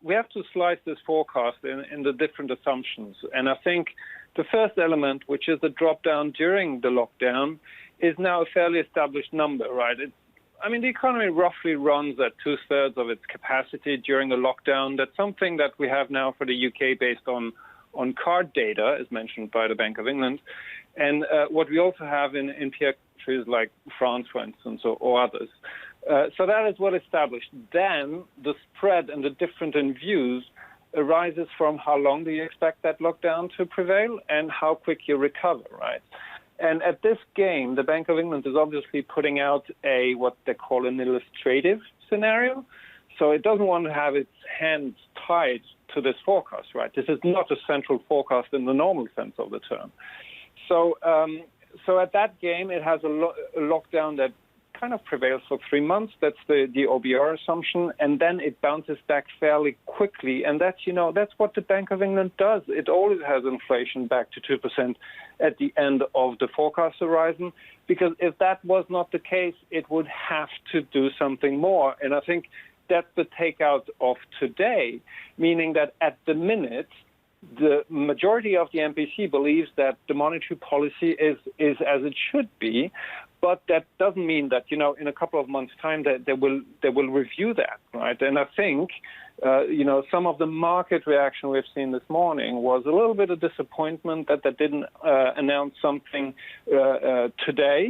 we have to slice this forecast in the different assumptions. And I think the first element, which is the drop down during the lockdown, is now a fairly established number, right? The economy roughly runs at 2/3 of its capacity during a lockdown. That's something that we have now for the UK based on card data, as mentioned by the Bank of England. And what we also have in peer countries like France, for instance, or others. So that is well established. Then the spread and the difference in views arises from how long do you expect that lockdown to prevail and how quick you recover, right? And at this game, the Bank of England is obviously putting out what they call an illustrative scenario. So it doesn't want to have its hands tied to this forecast, right? This is not a central forecast in the normal sense of the term. So at that game, it has a lockdown that kind of prevails for 3 months. That's the OBR assumption, and then it bounces back fairly quickly. And that's what the Bank of England does. It always has inflation back to 2% at the end of the forecast horizon, because if that was not the case, it would have to do something more. And I think that's the takeout of today, meaning that at the minute, the majority of the MPC believes that the monetary policy is as it should be, but that doesn't mean that, in a couple of months' time that they will review that, right? And I think, some of the market reaction we've seen this morning was a little bit of disappointment that they didn't announce something today.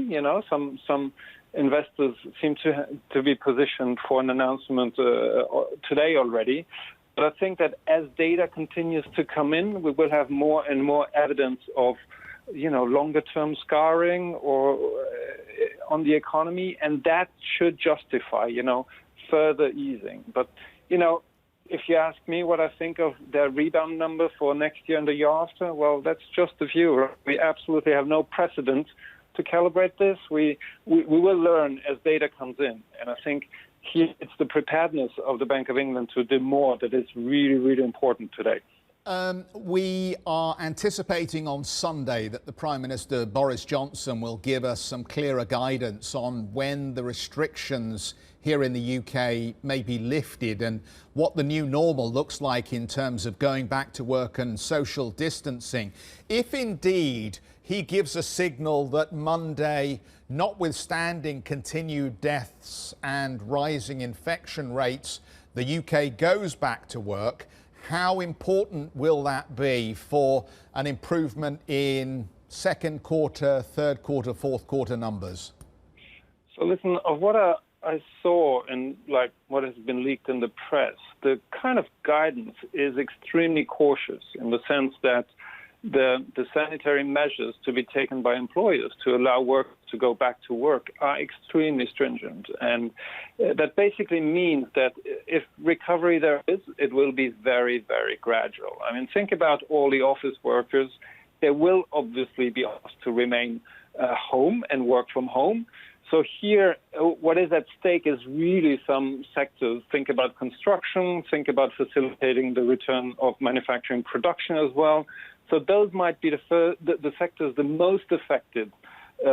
Some investors seem to be positioned for an announcement today already. But I think that as data continues to come in, we will have more and more evidence of, longer-term scarring or on the economy, and that should justify, further easing. But, if you ask me what I think of their rebound number for next year and the year after, well, that's just a view. We absolutely have no precedent to calibrate this. We will learn as data comes in, and I think here it's the preparedness of the Bank of England to do more that is really, really important today. We are anticipating on Sunday that the Prime Minister Boris Johnson will give us some clearer guidance on when the restrictions here in the UK may be lifted and what the new normal looks like in terms of going back to work and social distancing. If indeed he gives a signal that Monday, notwithstanding continued deaths and rising infection rates, the UK goes back to work, how important will that be for an improvement in second quarter, third quarter, fourth quarter numbers? So listen, of what I saw and what has been leaked in the press, the kind of guidance is extremely cautious in the sense that the sanitary measures to be taken by employers to allow workers to go back to work are extremely stringent. And that basically means that if recovery there is, it will be very, very gradual. Think about all the office workers. They will obviously be asked to remain home and work from home. So here, what is at stake is really some sectors. Think about construction, think about facilitating the return of manufacturing production as well. So those might be the sectors the most affected,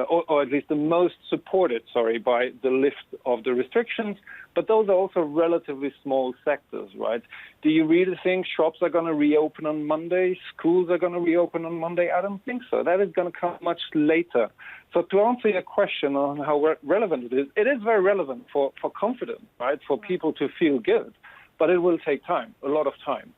or at least the most supported, by the lift of the restrictions. But those are also relatively small sectors, right? Do you really think shops are going to reopen on Monday? Schools are going to reopen on Monday? I don't think so. That is going to come much later. So to answer your question on how relevant it is very relevant for confidence, right? For people to feel good. But it will take time, a lot of time.